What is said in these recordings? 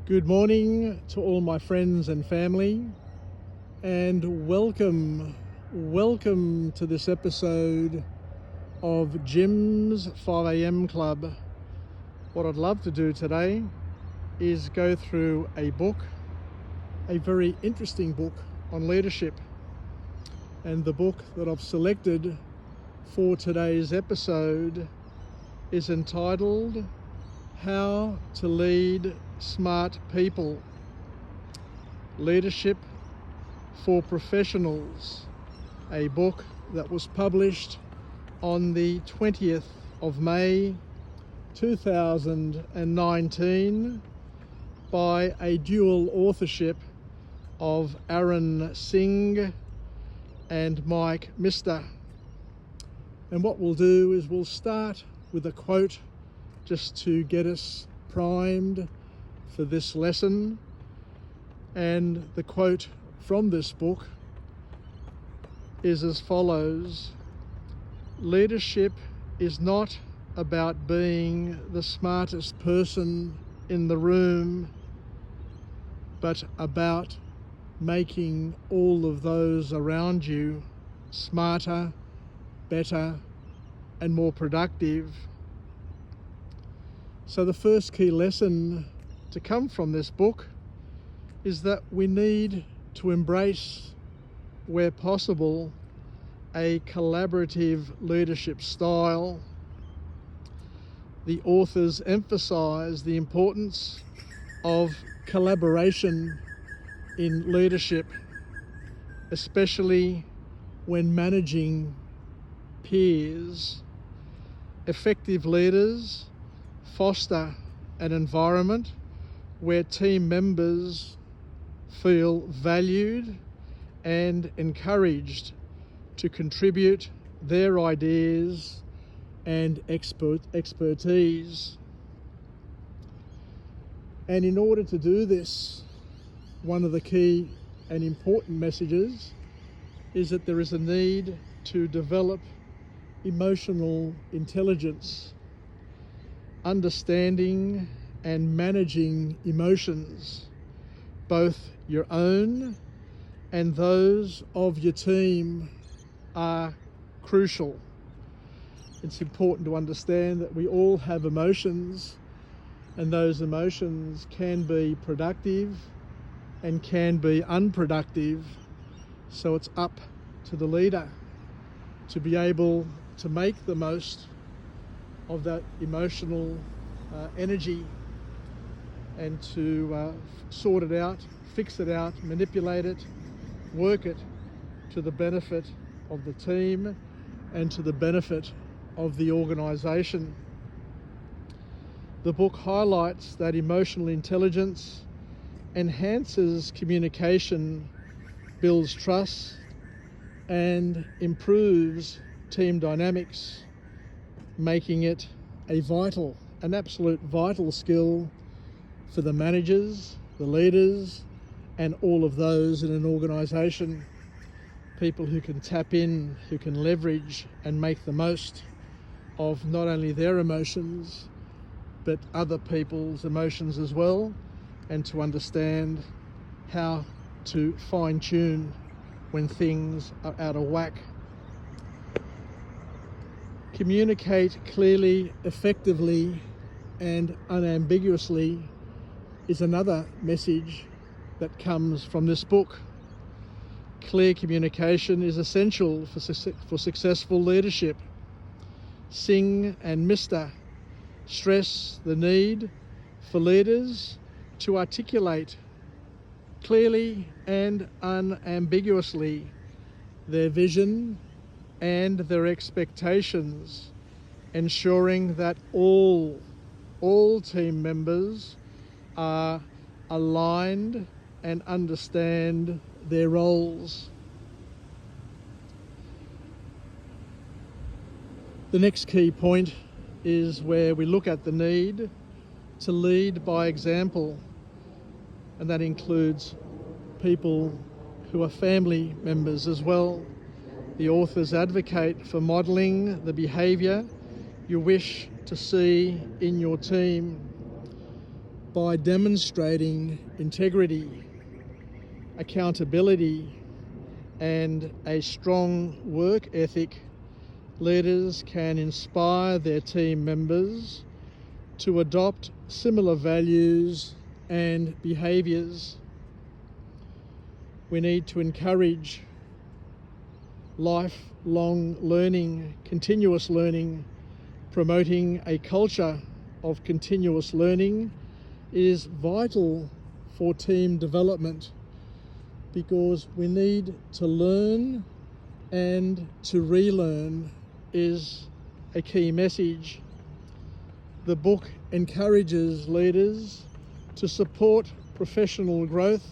Good morning to all my friends and family, and welcome to this episode of Jim's 5am Club. What I'd love to do today is go through a book, a very interesting book on leadership. And the book that I've selected for today's episode is entitled How to Lead Smart People, Leadership for Professionals, a book that was published on the 20th of May 2019 by a dual authorship of Arun, Singh and Mike Mister. And what we'll do is we'll start with a quote just to get us primed for this lesson. And the quote from this book is as follows: "Leadership is not about being the smartest person in the room, but about making all of those around you smarter, better, and more productive." So the first key lesson to come from this book is that we need to embrace, where possible, a collaborative leadership style. The authors emphasize the importance of collaboration in leadership, especially when managing peers. Effective leaders foster an environment where team members feel valued and encouraged to contribute their ideas and expertise. And in order to do this, one of the key and important messages is that there is a need to develop emotional intelligence, understanding and managing emotions, both your own and those of your team, are crucial. It's important to understand that we all have emotions, and those emotions can be productive and can be unproductive. So it's up to the leader to be able to make the most of that emotional energy and to sort it out, fix it out, manipulate it, work it to the benefit of the team and to the benefit of the organisation. The book highlights that emotional intelligence enhances communication, builds trust, and improves team dynamics, making it an absolute vital skill for the managers, the leaders, and all of those in an organisation. People who can tap in, who can leverage and make the most of not only their emotions, but other people's emotions as well, and to understand how to fine-tune when things are out of whack. Communicate clearly, effectively, and unambiguously is another message that comes from this book. Clear communication is essential for successful leadership. Singh and Mister stress the need for leaders to articulate clearly and unambiguously their vision and their expectations, ensuring that all team members are aligned and understand their roles. The next key point is where we look at the need to lead by example, and that includes people who are family members as well. The authors advocate for modelling the behaviour you wish to see in your team. by demonstrating integrity, accountability, and a strong work ethic, leaders can inspire their team members to adopt similar values and behaviours. We need to encourage lifelong learning, continuous learning. Promoting a culture of continuous learning is vital for team development, because we need to learn and to relearn is a key message. The book encourages leaders to support professional growth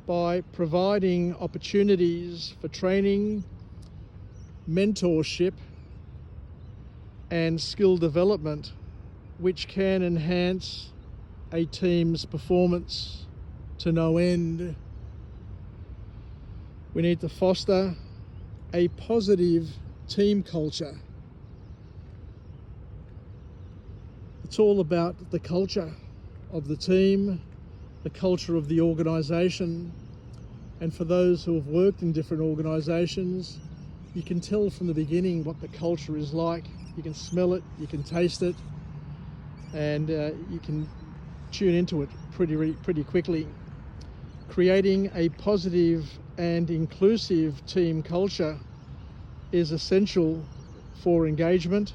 by providing opportunities for training, mentorship, and skill development, which can enhance a team's performance to no end. We need to foster a positive team culture. It's all about the culture of the team, the culture of the organisation. And for those who have worked in different organisations, you can tell from the beginning what the culture is like. You can smell it, you can taste it, and you can tune into it pretty quickly. Creating a positive and inclusive team culture is essential for engagement,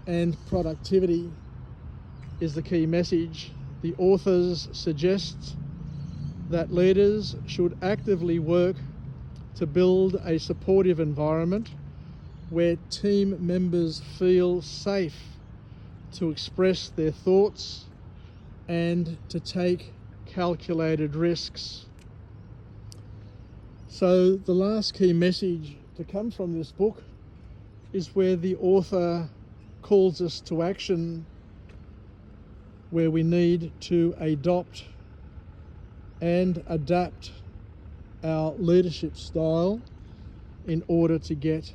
and productivity is the key message. The authors suggest that leaders should actively work to build a supportive environment where team members feel safe to express their thoughts and to take calculated risks. So the last key message to come from this book is where the author calls us to action, where we need to adopt and adapt our leadership style in order to get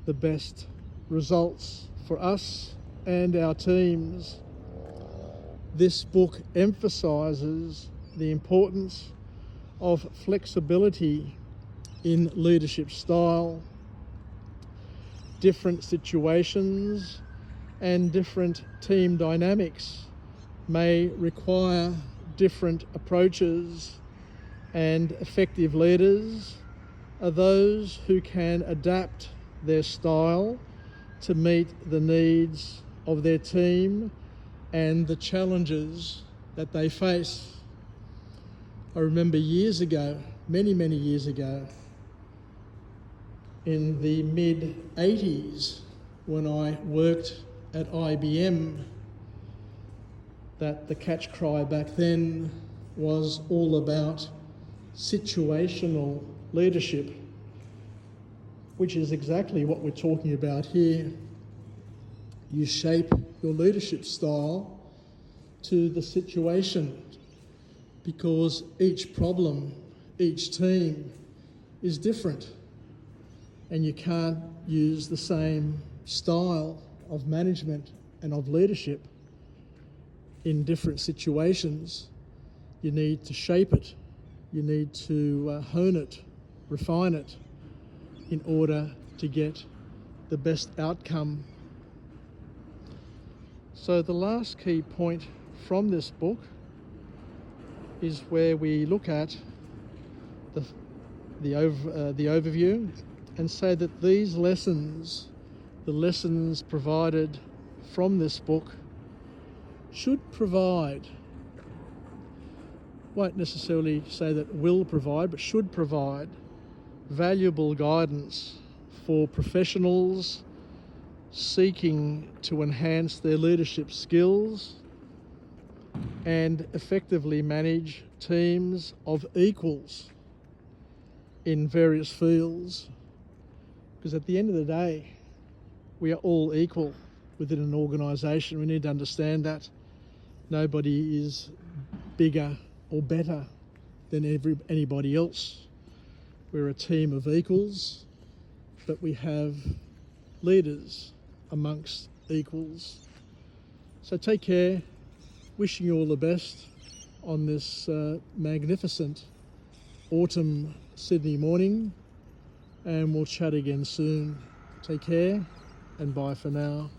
the best results for us and our teams. This book emphasises the importance of flexibility in leadership style. Different situations and different team dynamics may require different approaches, and effective leaders are those who can adapt their style to meet the needs of their team and the challenges that they face. I remember years ago, many years ago, in the mid-80s, when I worked at IBM, that the catch cry back then was all about situational leadership, which is exactly what we're talking about here. You shape your leadership style to the situation, because each problem, each team is different, and you can't use the same style of management and of leadership in different situations. You need to shape it, you need to hone it, refine it, in order to get the best outcome. So the last key point from this book is where we look at the overview and say that these lessons, the lessons provided from this book, should provide, won't necessarily say that will provide, but should provide valuable guidance for professionals seeking to enhance their leadership skills and effectively manage teams of equals in various fields. Because at the end of the day, we are all equal within an organisation. We need to understand that. Nobody is bigger or better than anybody else. We're a team of equals, but we have leaders amongst equals. So take care, wishing you all the best on this magnificent autumn Sydney morning, and we'll chat again soon. Take care and bye for now.